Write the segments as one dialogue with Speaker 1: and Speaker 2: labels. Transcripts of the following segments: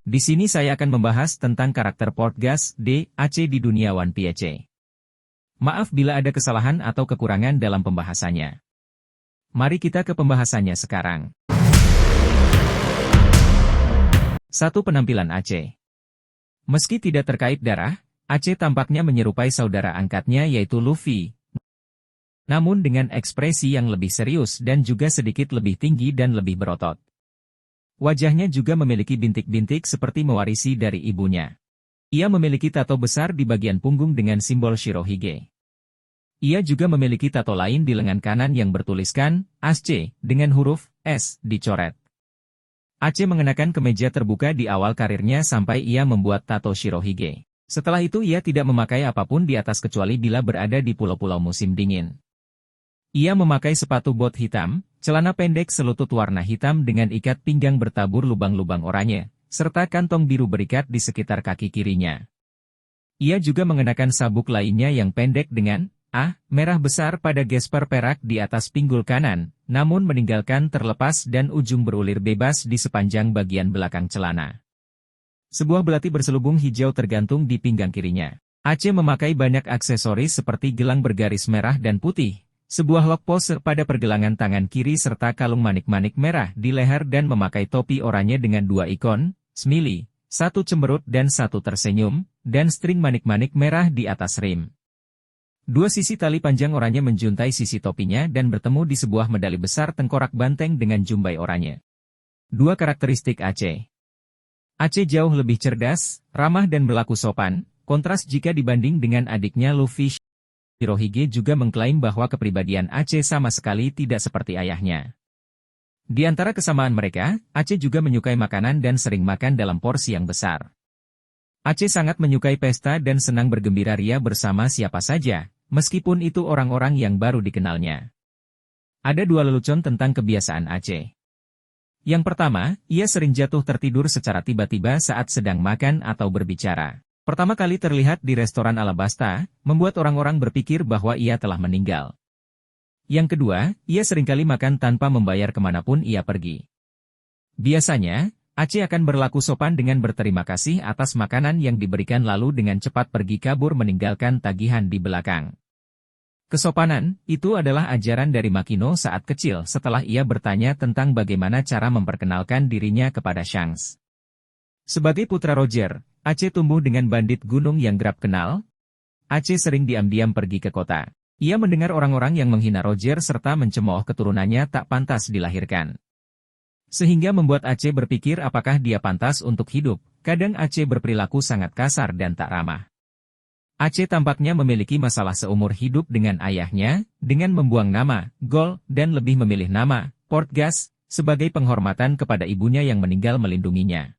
Speaker 1: Di sini saya akan membahas tentang karakter Portgas D. Aceh di dunia One Piece. Maaf bila ada kesalahan atau kekurangan dalam pembahasannya. Mari kita ke pembahasannya sekarang. 1. Penampilan Aceh. Meski tidak terkait darah, Aceh tampaknya menyerupai saudara angkatnya yaitu Luffy. Namun dengan ekspresi yang lebih serius dan juga sedikit lebih tinggi dan lebih berotot. Wajahnya juga memiliki bintik-bintik seperti mewarisi dari ibunya. Ia memiliki tato besar di bagian punggung dengan simbol Shirohige. Ia juga memiliki tato lain di lengan kanan yang bertuliskan Aceh dengan huruf S dicoret. Aceh mengenakan kemeja terbuka di awal karirnya sampai ia membuat tato Shirohige. Setelah itu ia tidak memakai apapun di atas kecuali bila berada di pulau-pulau musim dingin. Ia memakai sepatu bot hitam, celana pendek selutut warna hitam dengan ikat pinggang bertabur lubang-lubang oranye, serta kantong biru berikat di sekitar kaki kirinya. Ia juga mengenakan sabuk lainnya yang pendek dengan merah besar pada gesper perak di atas pinggul kanan, namun meninggalkan terlepas dan ujung berulir bebas di sepanjang bagian belakang celana. Sebuah belati berselubung hijau tergantung di pinggang kirinya. Aceh memakai banyak aksesoris seperti gelang bergaris merah dan putih, sebuah lock pose pada pergelangan tangan kiri serta kalung manik-manik merah di leher dan memakai topi oranye dengan dua ikon, smiley, satu cemberut dan satu tersenyum, dan string manik-manik merah di atas rim. Dua sisi tali panjang oranye menjuntai sisi topinya dan bertemu di sebuah medali besar tengkorak banteng dengan jumbai oranye. 2 karakteristik Aceh. Aceh jauh lebih cerdas, ramah dan berlaku sopan, kontras jika dibanding dengan adiknya Luffy. Shirohige juga mengklaim bahwa kepribadian Aceh sama sekali tidak seperti ayahnya. Di antara kesamaan mereka, Aceh juga menyukai makanan dan sering makan dalam porsi yang besar. Aceh sangat menyukai pesta dan senang bergembira ria bersama siapa saja, meskipun itu orang-orang yang baru dikenalnya. Ada 2 lelucon tentang kebiasaan Aceh. Yang pertama, ia sering jatuh tertidur secara tiba-tiba saat sedang makan atau berbicara. Pertama kali terlihat di restoran Alabasta, membuat orang-orang berpikir bahwa ia telah meninggal. Yang kedua, ia seringkali makan tanpa membayar kemanapun ia pergi. Biasanya, Aceh akan berlaku sopan dengan berterima kasih atas makanan yang diberikan lalu dengan cepat pergi kabur meninggalkan tagihan di belakang. Kesopanan, itu adalah ajaran dari Makino saat kecil setelah ia bertanya tentang bagaimana cara memperkenalkan dirinya kepada Shanks. Sebagai putra Roger, Aceh tumbuh dengan bandit gunung yang kerap kenal. Aceh sering diam-diam pergi ke kota. Ia mendengar orang-orang yang menghina Roger serta mencemooh keturunannya tak pantas dilahirkan. Sehingga membuat Aceh berpikir apakah dia pantas untuk hidup. Kadang Aceh berperilaku sangat kasar dan tak ramah. Aceh tampaknya memiliki masalah seumur hidup dengan ayahnya, dengan membuang nama, Gol, dan lebih memilih nama, Portgas, sebagai penghormatan kepada ibunya yang meninggal melindunginya.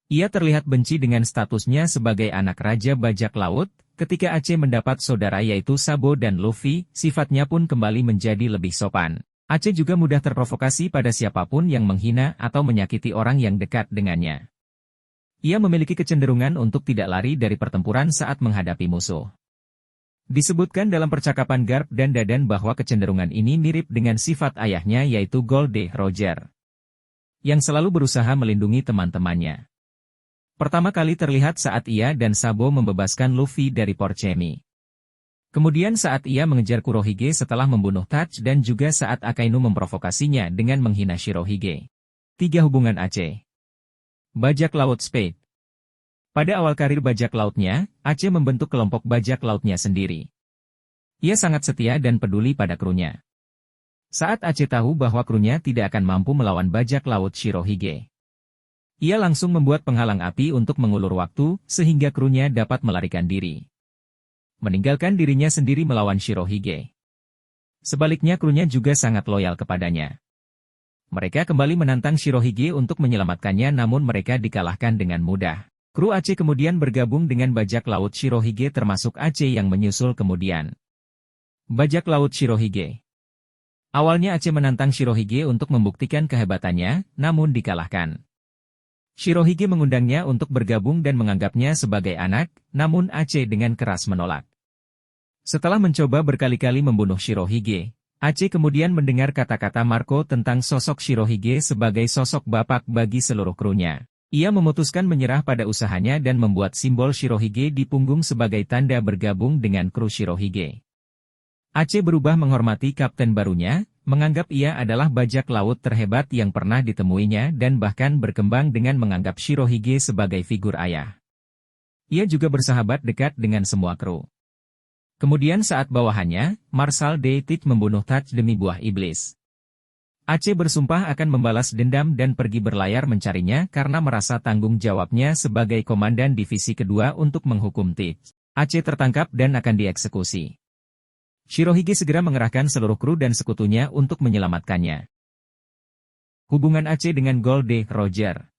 Speaker 1: Ia terlihat benci dengan statusnya sebagai anak Raja Bajak Laut, ketika Aceh mendapat saudara yaitu Sabo dan Luffy, sifatnya pun kembali menjadi lebih sopan. Aceh juga mudah terprovokasi pada siapapun yang menghina atau menyakiti orang yang dekat dengannya. Ia memiliki kecenderungan untuk tidak lari dari pertempuran saat menghadapi musuh. Disebutkan dalam percakapan Garp dan Dadan bahwa kecenderungan ini mirip dengan sifat ayahnya yaitu Gold Roger, yang selalu berusaha melindungi teman-temannya. Pertama kali terlihat saat ia dan Sabo membebaskan Luffy dari Port Chemi. Kemudian saat ia mengejar Kurohige setelah membunuh Touch dan juga saat Akainu memprovokasinya dengan menghina Shirohige. 3. Hubungan Aceh. Bajak Laut Spade. Pada awal karir bajak lautnya, Aceh membentuk kelompok bajak lautnya sendiri. Ia sangat setia dan peduli pada krunya. Saat Aceh tahu bahwa krunya tidak akan mampu melawan bajak laut Shirohige, ia langsung membuat penghalang api untuk mengulur waktu, sehingga krunya dapat melarikan diri. Meninggalkan dirinya sendiri melawan Shirohige. Sebaliknya krunya juga sangat loyal kepadanya. Mereka kembali menantang Shirohige untuk menyelamatkannya namun mereka dikalahkan dengan mudah. Kru Aceh kemudian bergabung dengan bajak laut Shirohige termasuk Aceh yang menyusul kemudian. Bajak laut Shirohige. Awalnya Aceh menantang Shirohige untuk membuktikan kehebatannya, namun dikalahkan. Shirohige mengundangnya untuk bergabung dan menganggapnya sebagai anak, namun Aceh dengan keras menolak. Setelah mencoba berkali-kali membunuh Shirohige, Aceh kemudian mendengar kata-kata Marco tentang sosok Shirohige sebagai sosok bapak bagi seluruh krunya. Ia memutuskan menyerah pada usahanya dan membuat simbol Shirohige di punggung sebagai tanda bergabung dengan kru Shirohige. Aceh berubah menghormati kapten barunya, menganggap ia adalah bajak laut terhebat yang pernah ditemuinya dan bahkan berkembang dengan menganggap Shirohige sebagai figur ayah. Ia juga bersahabat dekat dengan semua kru. Kemudian saat bawahannya, Marshal Deitich membunuh Touch demi buah iblis. Aceh bersumpah akan membalas dendam dan pergi berlayar mencarinya karena merasa tanggung jawabnya sebagai komandan divisi kedua untuk menghukum Teach. Aceh tertangkap dan akan dieksekusi. Shirohige segera mengerahkan seluruh kru dan sekutunya untuk menyelamatkannya. Hubungan Aceh dengan Goldie Roger.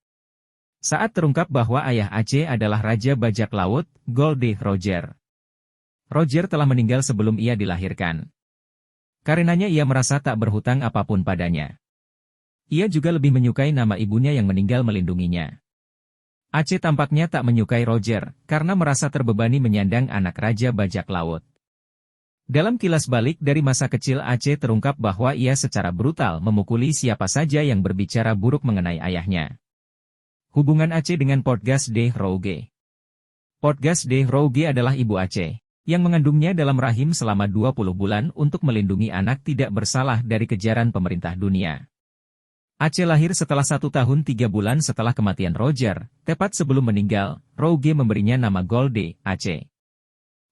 Speaker 1: Saat terungkap bahwa ayah Aceh adalah Raja Bajak Laut, Goldie Roger. Roger telah meninggal sebelum ia dilahirkan. Karenanya ia merasa tak berhutang apapun padanya. Ia juga lebih menyukai nama ibunya yang meninggal melindunginya. Aceh tampaknya tak menyukai Roger, karena merasa terbebani menyandang anak Raja Bajak Laut. Dalam kilas balik dari masa kecil Aceh terungkap bahwa ia secara brutal memukuli siapa saja yang berbicara buruk mengenai ayahnya. Hubungan Aceh dengan Portgas de Rouge. Portgas de Rouge adalah ibu Aceh, yang mengandungnya dalam rahim selama 20 bulan untuk melindungi anak tidak bersalah dari kejaran pemerintah dunia. Aceh lahir setelah 1 tahun 3 bulan setelah kematian Roger, tepat sebelum meninggal, Rouge memberinya nama Goldie, Aceh.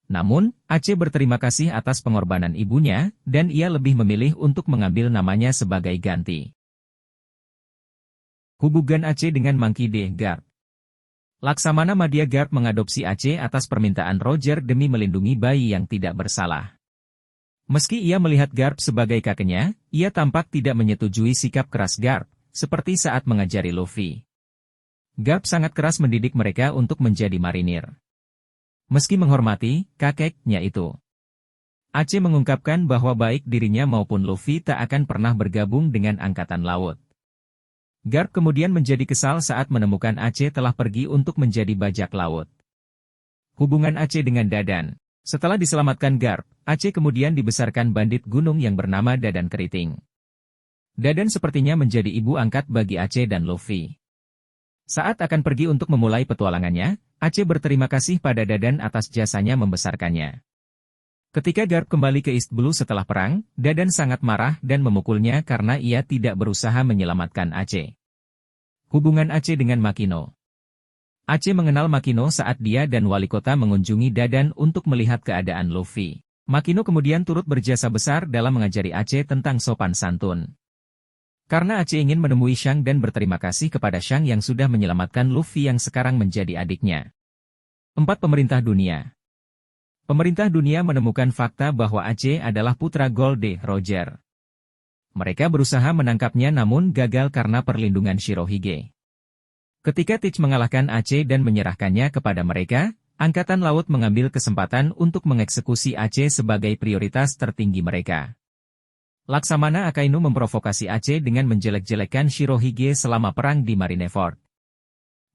Speaker 1: Namun, Aceh berterima kasih atas pengorbanan ibunya, dan ia lebih memilih untuk mengambil namanya sebagai ganti. Hubungan Aceh dengan Monkey D. Garp. Laksamana Madya Garp mengadopsi Aceh atas permintaan Roger demi melindungi bayi yang tidak bersalah. Meski ia melihat Garp sebagai kakeknya, ia tampak tidak menyetujui sikap keras Garp, seperti saat mengajari Luffy. Garp sangat keras mendidik mereka untuk menjadi marinir. Meski menghormati kakeknya itu, Aceh mengungkapkan bahwa baik dirinya maupun Luffy tak akan pernah bergabung dengan Angkatan Laut. Garp kemudian menjadi kesal saat menemukan Aceh telah pergi untuk menjadi bajak laut. Hubungan Aceh dengan Dadan. Setelah diselamatkan Garp, Aceh kemudian dibesarkan bandit gunung yang bernama Dadan Keriting. Dadan sepertinya menjadi ibu angkat bagi Aceh dan Luffy. Saat akan pergi untuk memulai petualangannya, Aceh berterima kasih pada Dadan atas jasanya membesarkannya. Ketika Garp kembali ke East Blue setelah perang, Dadan sangat marah dan memukulnya karena ia tidak berusaha menyelamatkan Aceh. Hubungan Aceh dengan Makino. Aceh mengenal Makino saat dia dan wali kota mengunjungi Dadan untuk melihat keadaan Luffy. Makino kemudian turut berjasa besar dalam mengajari Aceh tentang sopan santun. Karena Aceh ingin menemui Shang dan berterima kasih kepada Shang yang sudah menyelamatkan Luffy yang sekarang menjadi adiknya. 4. Pemerintah dunia. Pemerintah dunia menemukan fakta bahwa Aceh adalah putra Goldie Roger. Mereka berusaha menangkapnya namun gagal karena perlindungan Shirohige. Ketika Teach mengalahkan Aceh dan menyerahkannya kepada mereka, Angkatan Laut mengambil kesempatan untuk mengeksekusi Aceh sebagai prioritas tertinggi mereka. Laksamana Akainu memprovokasi Aceh dengan menjelek-jelekan Shirohige selama perang di Marineford.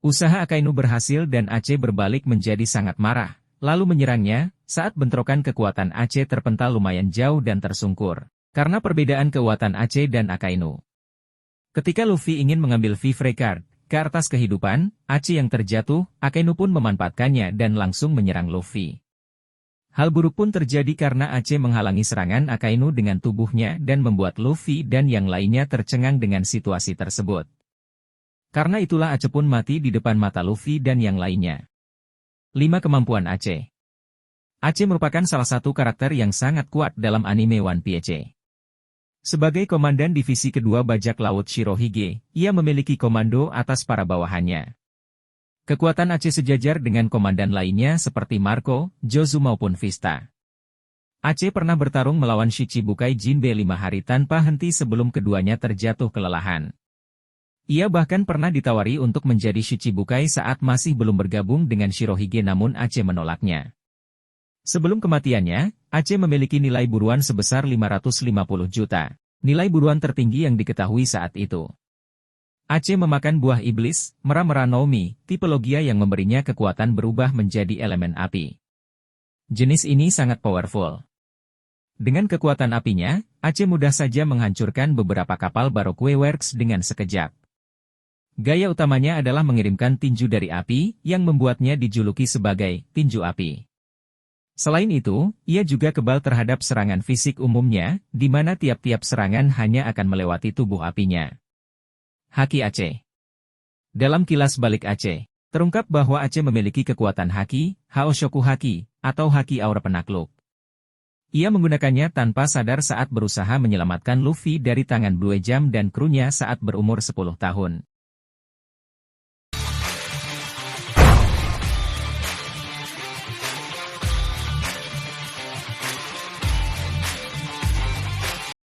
Speaker 1: Usaha Akainu berhasil dan Aceh berbalik menjadi sangat marah, lalu menyerangnya, saat bentrokan kekuatan Aceh terpental lumayan jauh dan tersungkur, karena perbedaan kekuatan Aceh dan Akainu. Ketika Luffy ingin mengambil Vivre Card, Kertas kehidupan, Aceh yang terjatuh, Akainu pun memanfaatkannya dan langsung menyerang Luffy. Hal buruk pun terjadi karena Aceh menghalangi serangan Akainu dengan tubuhnya dan membuat Luffy dan yang lainnya tercengang dengan situasi tersebut. Karena itulah Aceh pun mati di depan mata Luffy dan yang lainnya. 5. Kemampuan Aceh. Aceh merupakan salah satu karakter yang sangat kuat dalam anime One Piece. Sebagai komandan divisi kedua bajak laut Shirohige, ia memiliki komando atas para bawahannya. Kekuatan Aceh sejajar dengan komandan lainnya seperti Marco, Jozu maupun Vista. Aceh pernah bertarung melawan Shichibukai Jinbe 5 hari tanpa henti sebelum keduanya terjatuh kelelahan. Ia bahkan pernah ditawari untuk menjadi Shichibukai saat masih belum bergabung dengan Shirohige namun Aceh menolaknya. Sebelum kematiannya, Aceh memiliki nilai buruan sebesar 550 juta, nilai buruan tertinggi yang diketahui saat itu. Aceh memakan buah iblis, Mera-Mera no Mi, tipologia yang memberinya kekuatan berubah menjadi elemen api. Jenis ini sangat powerful. Dengan kekuatan apinya, Aceh mudah saja menghancurkan beberapa kapal Baroque Works dengan sekejap. Gaya utamanya adalah mengirimkan tinju dari api, yang membuatnya dijuluki sebagai tinju api. Selain itu, ia juga kebal terhadap serangan fisik umumnya, di mana tiap-tiap serangan hanya akan melewati tubuh apinya. Haki Aceh. Dalam kilas balik Aceh, terungkap bahwa Aceh memiliki kekuatan haki, Haoshoku Haki, atau haki aura penakluk. Ia menggunakannya tanpa sadar saat berusaha menyelamatkan Luffy dari tangan Blue Jam dan krunya saat berumur 10 tahun.